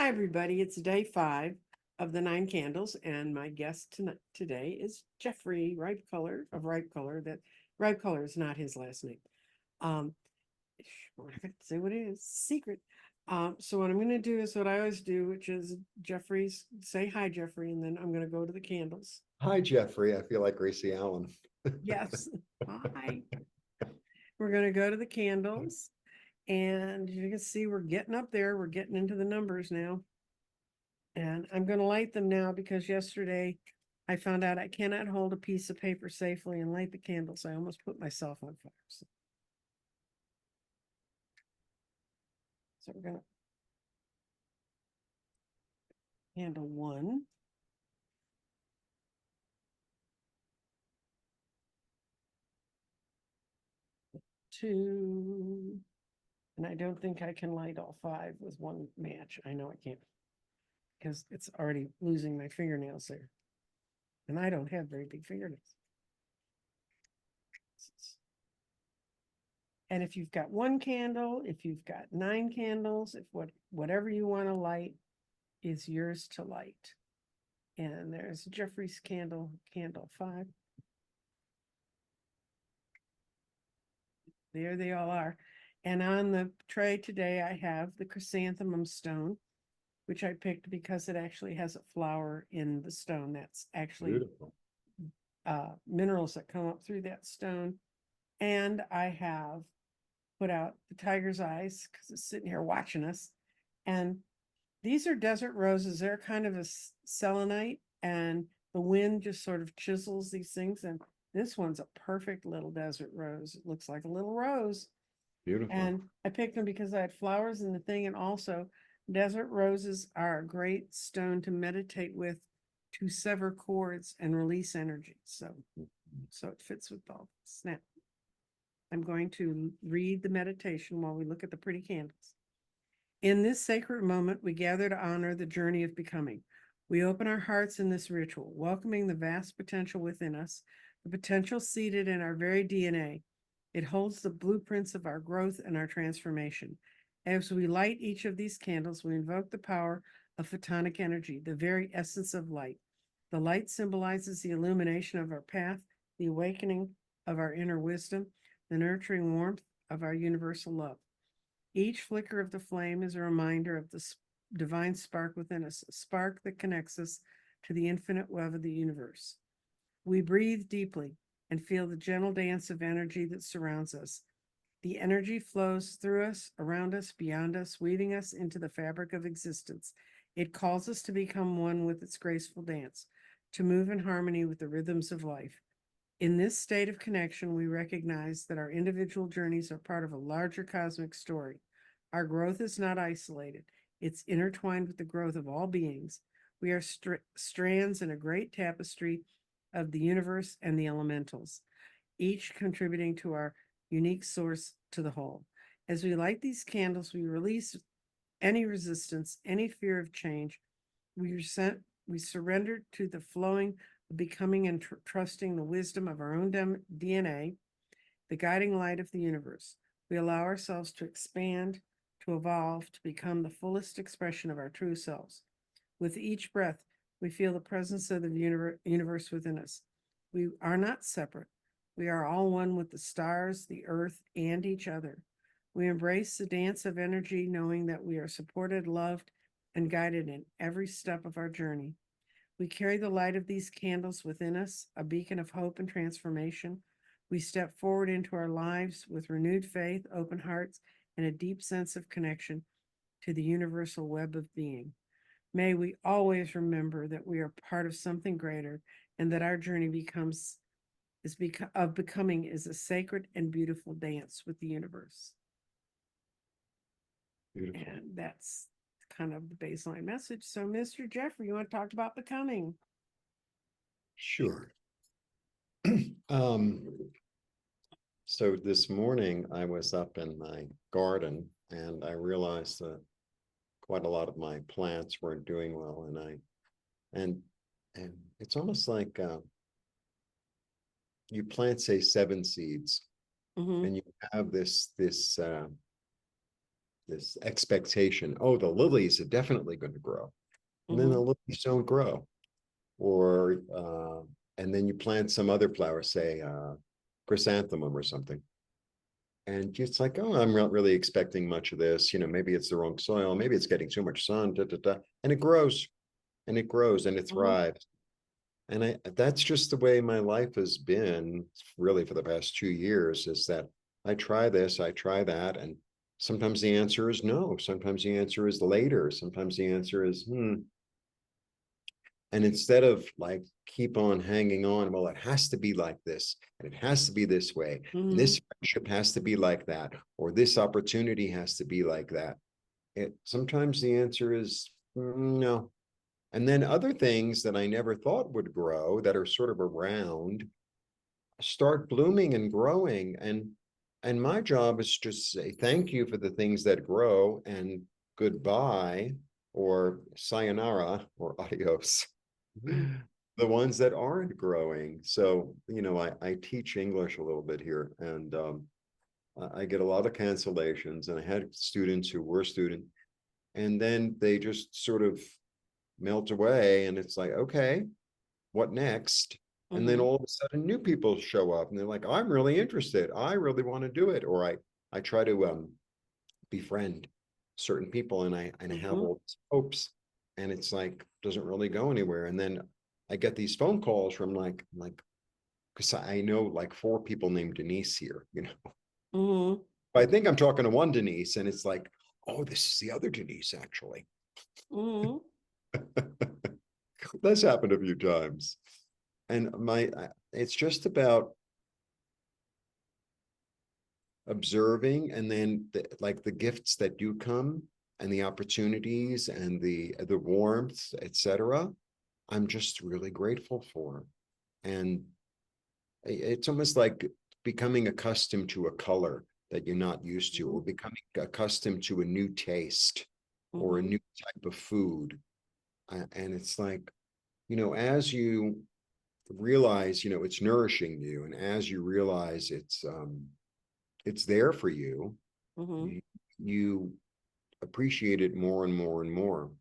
Hi, everybody. It's day 5 of the 9 candles, and my guest today is Jeffrey Ripecolor of Ripecolor. That Ripecolor is not his last name. Um, we're not going to say what it is. Secret. So what I'm going to do is what I always do, which is Jeffrey's say hi, Jeffrey, and then I'm going to go to the candles. Hi, Jeffrey. I feel like Gracie Allen. Yes. Hi. We're going to go to the candles, and you can see we're getting up there. We're getting into the numbers now. And I'm going to light them now because yesterday I found out I cannot hold a piece of paper safely and light the candles. I almost put myself on fire. So we're going to candle 1. Two. And I don't think I can light all 5 with one match. I know I can't because it's already losing my fingernails there. And I don't have very big fingernails. And if you've got 1 candle, if you've got 9 candles, if whatever you want to light is yours to light. And there's Jeffrey's candle 5. There they all are. And on the tray today, I have the chrysanthemum stone, which I picked because it actually has a flower in the stone. That's actually Beautiful. Minerals that come up through that stone. And I have put out the tiger's eyes because it's sitting here watching us. And these are desert roses. They're kind of a selenite, and the wind just sort of chisels these things. And this one's a perfect little desert rose. It looks like a little rose. Beautiful. And I picked them because I had flowers in the thing. And also, desert roses are a great stone to meditate with, to sever cords and release energy. So it fits with all this. Now, I'm going to read the meditation while we look at the pretty candles. In this sacred moment, we gather to honor the journey of becoming. We open our hearts in this ritual, welcoming the vast potential within us, the potential seated in our very DNA. It holds the blueprints of our growth and our transformation. As we light each of these candles, we invoke the power of photonic energy, the very essence of light. The light symbolizes the illumination of our path, the awakening of our inner wisdom, the nurturing warmth of our universal love. Each flicker of the flame is a reminder of the divine spark within us, a spark that connects us to the infinite web of the universe. We breathe deeply and feel the gentle dance of energy that surrounds us. The energy flows through us, around us, beyond us, weaving us into the fabric of existence. It calls us to become one with its graceful dance, to move in harmony with the rhythms of life. In this state of connection, we recognize that our individual journeys are part of a larger cosmic story. Our growth is not isolated. It's intertwined with the growth of all beings. We are strands in a great tapestry of the universe and the elementals, each contributing to our unique source to the whole. As we light these candles, we release any resistance, any fear of change. We surrender to the flowing, becoming, and trusting the wisdom of our own DNA, the guiding light of the universe. We allow ourselves to expand, to evolve, to become the fullest expression of our true selves. With each breath, we feel the presence of the universe within us. We are not separate. We are all one with the stars, the earth, and each other. We embrace the dance of energy, knowing that we are supported, loved, and guided in every step of our journey. We carry the light of these candles within us, a beacon of hope and transformation. We step forward into our lives with renewed faith, open hearts, and a deep sense of connection to the universal web of being. May we always remember that we are part of something greater, and that our journey of becoming is a sacred and beautiful dance with the universe. Beautiful. And that's kind of the baseline message. So, Mr. Jeffrey, you want to talk about becoming? Sure. So this morning I was up in my garden and I realized that quite a lot of my plants weren't doing well, and it's almost like you plant, say, 7 seeds, Mm-hmm. and you have this this expectation, oh, the lilies are definitely going to grow. And then the Mhm. lilies don't grow. Or and then you plant some other flower, say chrysanthemum or something. And it's like, oh, I'm not really expecting much of this. Maybe it's the wrong soil, maybe it's getting too much sun, da, da, da. And it grows and it grows and it Mhm. thrives. And that's just the way my life has been really for the past 2 years, is that I try this, I try that. And sometimes the answer is no. Sometimes the answer is later. Sometimes the answer is, And instead of like keep on hanging on, well, it has to be like this, and it has to be this way, and Mhm. this friendship has to be like that, or this opportunity has to be like that. Sometimes the answer is no. And then other things that I never thought would grow that are sort of around start blooming and growing. And my job is just say thank you for the things that grow and goodbye or sayonara or adios, Mhm. the ones that aren't growing. So, I teach English a little bit here, and I get a lot of cancellations, and I had students who were students, and then they just sort of melt away, and it's like, okay, what next? And then Mhm. all of a sudden new people show up and they're like, I'm really interested. I really want to do it. Or I try to befriend certain people, and I have Mhm. all these hopes, and it's like doesn't really go anywhere. And then I get these phone calls from like because I know like 4 people named Denise here. Mhm. I think I'm talking to one Denise, and it's like, oh, this is the other Denise, actually. Mhm. That's happened a few times. And it's just about observing, and then like the gifts that do come, and the opportunities and the warmth, etc. I'm just really grateful for. And it's almost like becoming accustomed to a color that you're not used to, or Mhm. becoming accustomed to a new taste or a Mhm. new type of food. And it's like, as you realize, it's nourishing you, and as you realize it's there for you, Mhm. you, you appreciate it more and more and more,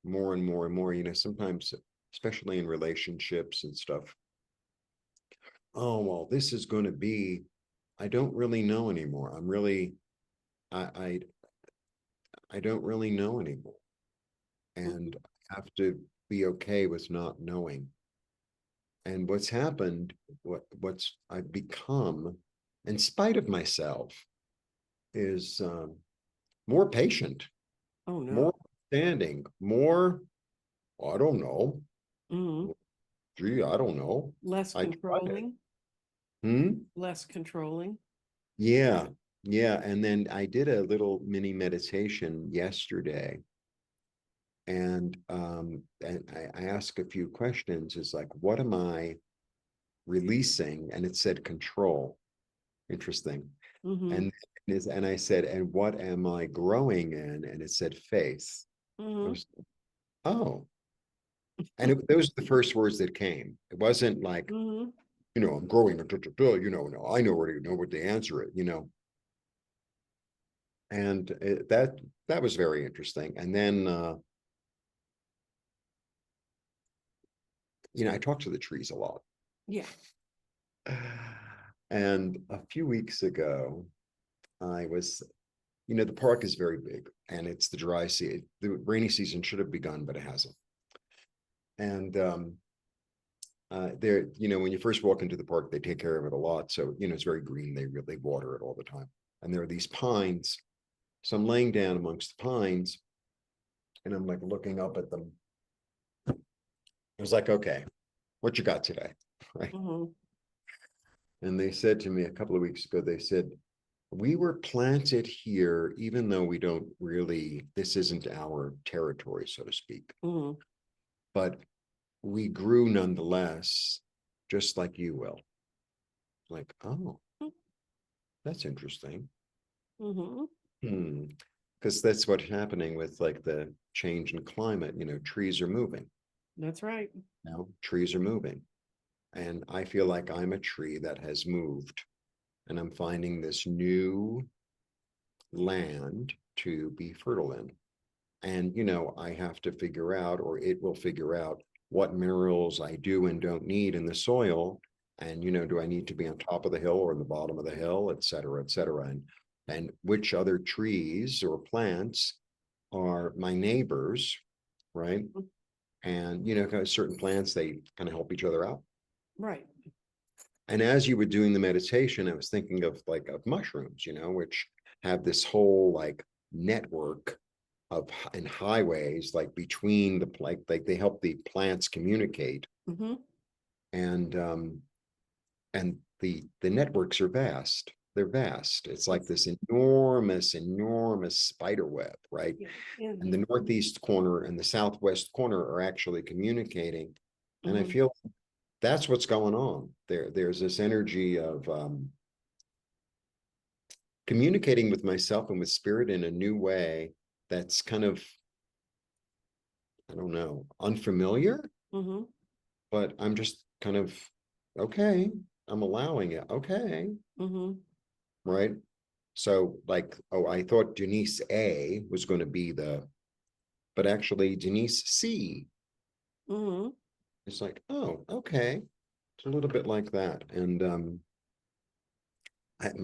more and more and more. Sometimes, especially in relationships and stuff, oh, well, this is going to be, I don't really know anymore. I, I, I don't really know anymore. And Mhm. I have to be okay with not knowing. And what's happened, what's I've become, in spite of myself, is more patient, Oh more no. understanding, more, I don't know. Mhm. Gee, I don't know. Less I tried it. controlling. Hmm? Less controlling. Yeah. Yeah. And then I did a little mini meditation yesterday. And I asked a few questions. Is like, what am I releasing? And it said control. Interesting. Mhm. And I said, and what am I growing in? And it said faith. I Mhm. was, oh. And those are the first words that came. It wasn't like, Mhm. I'm growing, no, I know already know what the answer is. And that was very interesting. And then I talk to the trees a lot. Yeah. And a few weeks ago, I was, the park is very big, and it's the dry season. The rainy season should have begun, but it hasn't. And there, when you first walk into the park, they take care of it a lot. So, it's very green. They really water it all the time. And there are these pines. So I'm laying down amongst the pines, and I'm like looking up at them. I was like, okay, what you got today? Right. Mhm. And they said to me a couple of weeks ago, they said, we were planted here, even though we don't really, this isn't our territory, so to speak, Mhm. but we grew nonetheless, just like you will. Like, oh, that's interesting. Mhm. Hmm. Because that's what's happening with like the change in climate. Trees are moving. That's right. Trees are moving. And I feel like I'm a tree that has moved, and I'm finding land to be fertile in. And, I have to figure out, or it will figure out what minerals I do and don't need in the soil. And, do I need to be on top of the hill or the bottom of the hill, et cetera, et cetera. And which other trees or plants are my neighbors, right? And, kind of certain plants, they kind of help each other out. Right. And as you were doing the meditation, I was thinking of mushrooms, which have this whole network of and highways between the they help the plants communicate. Mm-hmm. And the networks are vast. They're vast. It's like this enormous spider web, right? Yeah. And the northeast corner and the southwest corner are actually communicating. And I feel that's what's going on there. There's this energy of communicating with myself and with spirit in a new way that's kind of, I don't know, unfamiliar, Mm-hmm. but I'm just kind of, okay, I'm allowing it. Okay. Mm-hmm. Right. So oh, I thought Denise A was going to be but actually Denise C. Mm-hmm. It's like, oh, okay. It's a little bit like that. And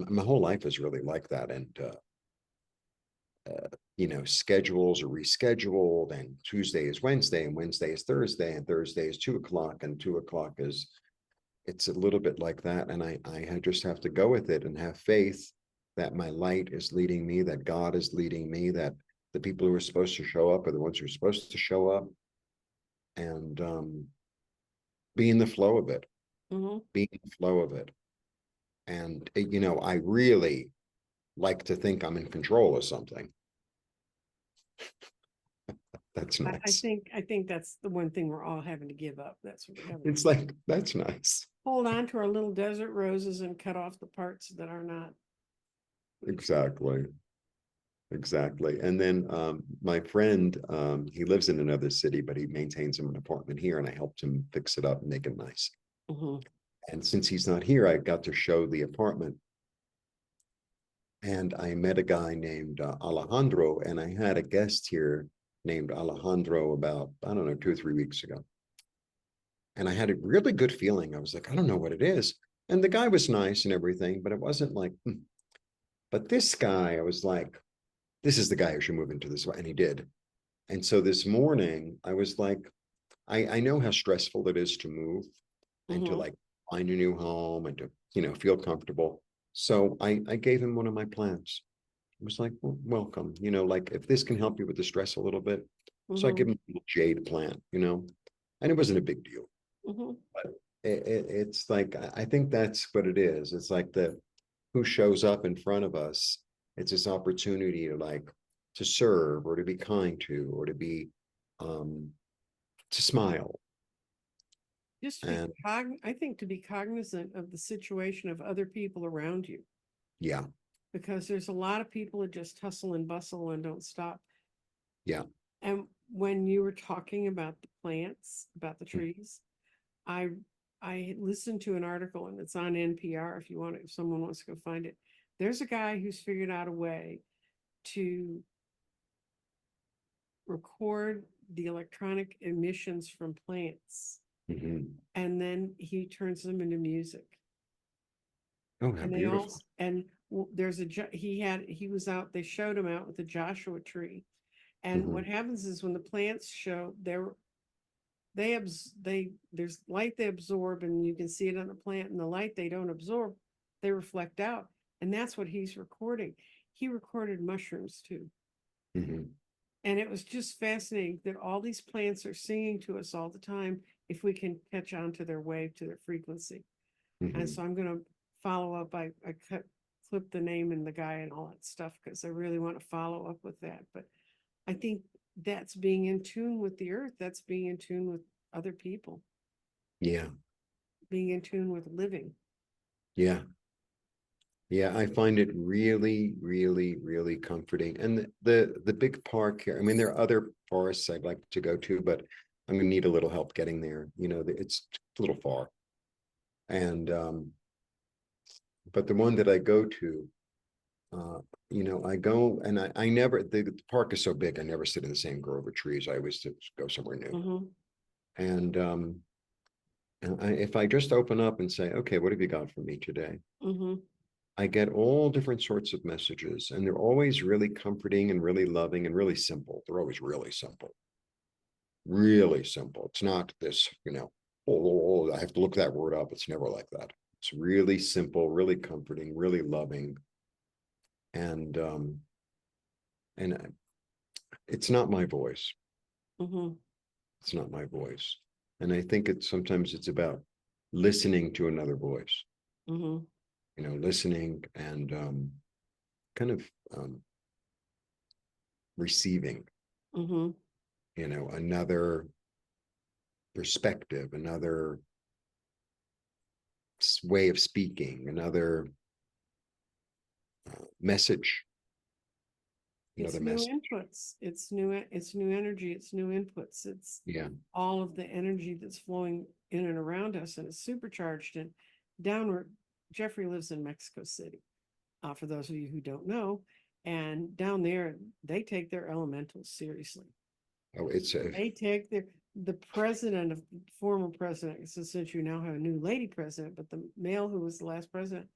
my whole life is really like that. And schedules are rescheduled, and Tuesday is Wednesday, and Wednesday is Thursday, and Thursday is 2 o'clock, and 2 o'clock is, it's a little bit like that. And I just have to go with it and have faith that my light is leading me, that God is leading me, that the people who are supposed to show up are the ones who are supposed to show up, and be in the flow of it, Mm-hmm. be in the flow of it. And, I really like to think I'm in control of something. That's I nice. think that's the one thing we're all having to give up. That's what we're having. It's like, that's nice. Hold on to our little desert roses and cut off the parts that are not. Exactly. Exactly. And then my friend, he lives in another city, but he maintains an apartment here, and I helped him fix it up and make it nice. Mm-hmm. And since he's not here, I got to show the apartment. And I met a guy named Alejandro, and I had a guest here named Alejandro about, I don't know, 2 or 3 weeks ago. And I had a really good feeling. I was like, I don't know what it is. And the guy was nice and everything, but it wasn't like, But this guy, I was like, this is the guy who should move into this. And he did. And so this morning, I was like, I know how stressful it is to move and to find a new home and to, feel comfortable. So I gave him one of my plants. I was like, well, welcome, if this can help you with the stress a little bit. So I give him a jade plant, and it wasn't a big deal. But it's like, I think that's what it is. It's like who shows up in front of us. It's this opportunity to serve, or to be kind to, or to be, to smile. Just to be I think to be cognizant of the situation of other people around you. Yeah. Because there's a lot of people that just hustle and bustle and don't stop. Yeah. And when you were talking about the plants, about the trees, I listened to an article, and it's on NPR if someone wants to go find it. There's a guy who's figured out a way to record the electronic emissions from plants, and then he turns them into music. Oh, how And beautiful. there's he was out, they showed him out with the Joshua tree. And what happens is when the plants show, there's light they absorb, and you can see it on the plant, and the light they don't absorb, they reflect out. And that's what he's recording. He recorded mushrooms too. And it was just fascinating that all these plants are singing to us all the time if we can catch on to their wave, to their frequency. And so I'm going to follow up. I clipped the name and the guy and all that stuff because I really want to follow up with that. But I think that's being in tune with the earth. That's being in tune with other people. Yeah. Being in tune with living. Yeah. Yeah, I find it really, really, really comforting. And the big park here, I mean, there are other forests I'd like to go to, but I'm gonna need a little help getting there. It's a little far. And but the one that I go to, you know, I go and I never, the park is so big, I never sit in the same grove of trees. I always just go somewhere new. Mm-hmm. And if I just open up and say, okay, what have you got for me today? Mm-hmm. I get all different sorts of messages, and they're always really comforting and really loving and really simple. They're always really simple, really simple. It's not this, you know, I have to look that word up. It's never like that. It's really simple, really comforting, really loving. And it's not my voice. Mm-hmm. It's not my voice. And I think it's sometimes it's about listening to another voice, Mm-hmm. you know, listening and kind of receiving, Mm-hmm. you know, another perspective, another way of speaking, another message, It's another new message. inputs. It's new energy. It's new inputs. It's Yeah. all of the energy that's flowing in and around us, and it's supercharged and downward. Jeffrey lives in Mexico City, for those of you who don't know. And down there, they take their elementals seriously. Oh, it's a. They take the president of former president, so since you now have a new lady president, but the male who was the last president,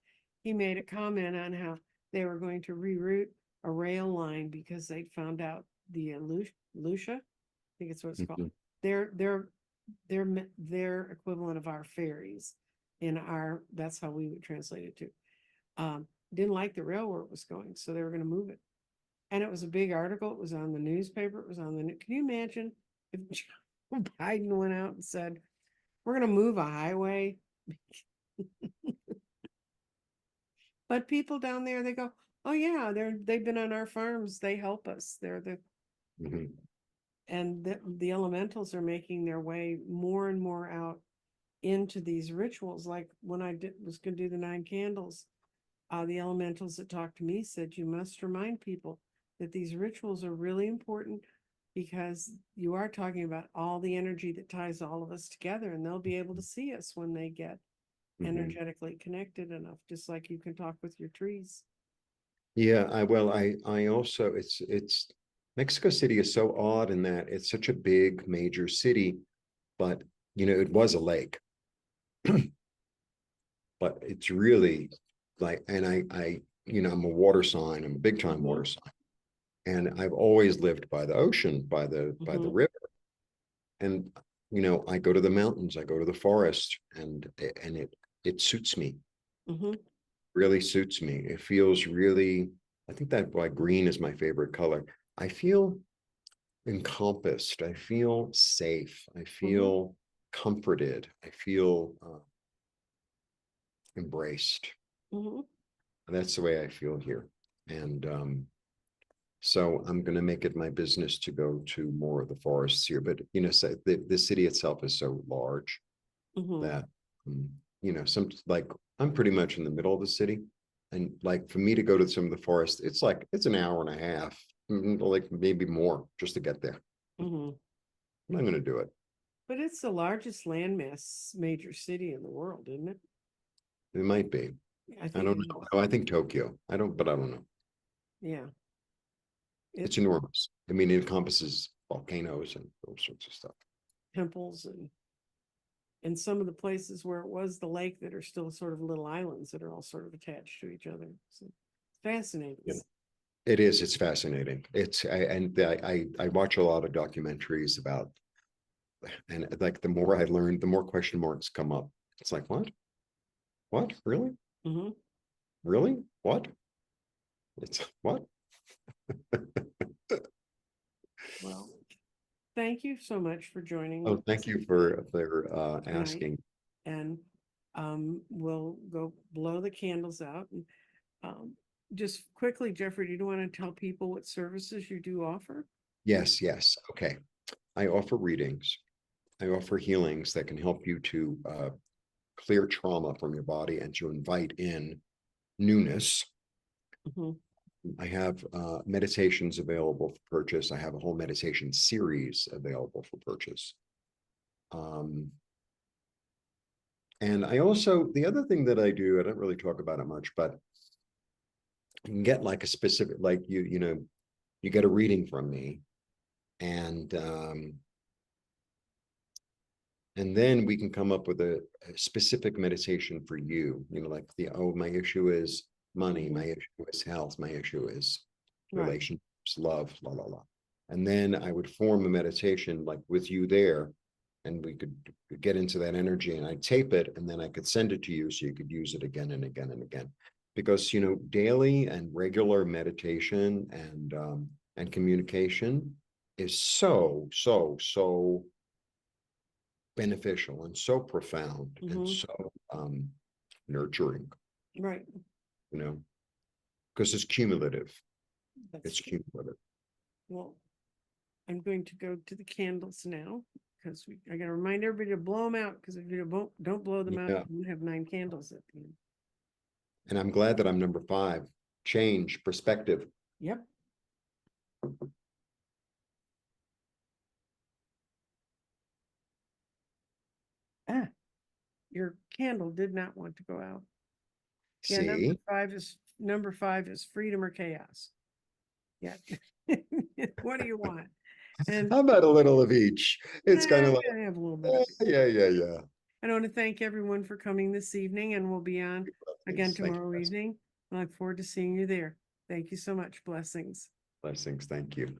he made a comment on how they were going to reroute a rail line because they'd found out the Lucia, I think it's what it's called. Mhm. They're they're their equivalent of our ferries in our, that's how we would translate it to. Didn't like the railroad it was going, so they were going to move it. And it was a big article. It was on the newspaper. It was on the. Can you imagine if Joe Biden went out and said, "We're going to move a highway," but people down there they go, "Oh yeah, they've been on our farms. They help us. They're the." Mhm. And the elementals are making their way more and more out into these rituals. Like when was going to do the 9 candles, the elementals that talked to me said, you must remind people that these rituals are really important because you are talking about all the energy that ties all of us together, and they'll be able to see us when they get Mhm. energetically connected enough, just like you can talk with your trees. Yeah, I also it's Mexico City is so odd in that it's such a big major city, but you know, it was a lake, but it's really like, and you know, I'm a water sign, I'm a big time Mm-hmm. water sign. And I've always lived by the ocean, by the Mm-hmm. river. And you know, I go to the mountains, I go to the forest, and it suits me, Mm-hmm. really suits me. It feels really, I think that why green is my favorite color. I feel encompassed, I feel safe, I Mm-hmm. feel comforted, I feel embraced. Mm-hmm. And that's the way I feel here. And so I'm going to make it my business to go to more of the forests here. But you know, so the city itself is so large Mm-hmm. that um, you know, some like I'm pretty much in the middle of the city, and like for me to go to some of the forest, it's like it's an hour and a half, like maybe more, just to get there. Mm-hmm. I'm not going to do it. But it's the largest landmass major city in the world, isn't it? It might be. I I think don't it know. is. Oh, I think Tokyo. I don't, but I don't know. Yeah. It's It enormous. I mean, it encompasses volcanoes and all sorts of stuff. temples and some of the places where it was the lake that are still sort of little islands that are all sort of attached to each other. So fascinating. Yeah. It is. It's fascinating. I watch a lot of documentaries about, and like the more I learn, the more question marks come up. It's like, what? What? Really? Mm-hmm. Really? What? It's what? Well, thank you so much for joining Oh, thank us you today, for tonight, asking. and we'll go blow the candles out. And um, just quickly, Jeffrey, do you want to tell people what services you do offer? Yes, yes. Okay. I offer readings. I offer healings that can help you to clear trauma from your body and to invite in newness. Mm-hmm. I have meditations available for purchase. I have a whole meditation series available for purchase. Um, and I also, the other thing that I do, I don't really talk about it much, but you can get like a specific, like you know, you get a reading from me, and then we can come up with a specific meditation for you. You know, like my issue is money, my issue is health, my issue is Right. relationships, love, la la la. And then I would form a meditation like with you there, and we could get into that energy, and I tape it, and then I could send it to you so you could use it again and again and again. Because you know, daily and regular meditation and communication is so beneficial and so profound and so nurturing, Right. you know, because it's cumulative. That's It's true. cumulative. Well, I'm going to go to the candles now because I got to remind everybody to blow them out, because if you don't blow them out, Yeah. you have 9 candles at the end. And I'm glad that I'm number 5. Change perspective. Yep. Ah, your candle did not want to go out. Yeah, See, number five is freedom or chaos. Yeah. What do you want? And how about a little of each? It's kind of like, I have a little bit of it. yeah. I want to thank everyone for coming this evening, and we'll be on again Thank you. tomorrow evening. I look forward to seeing you there. Thank you so much. Blessings. Blessings. Thank you.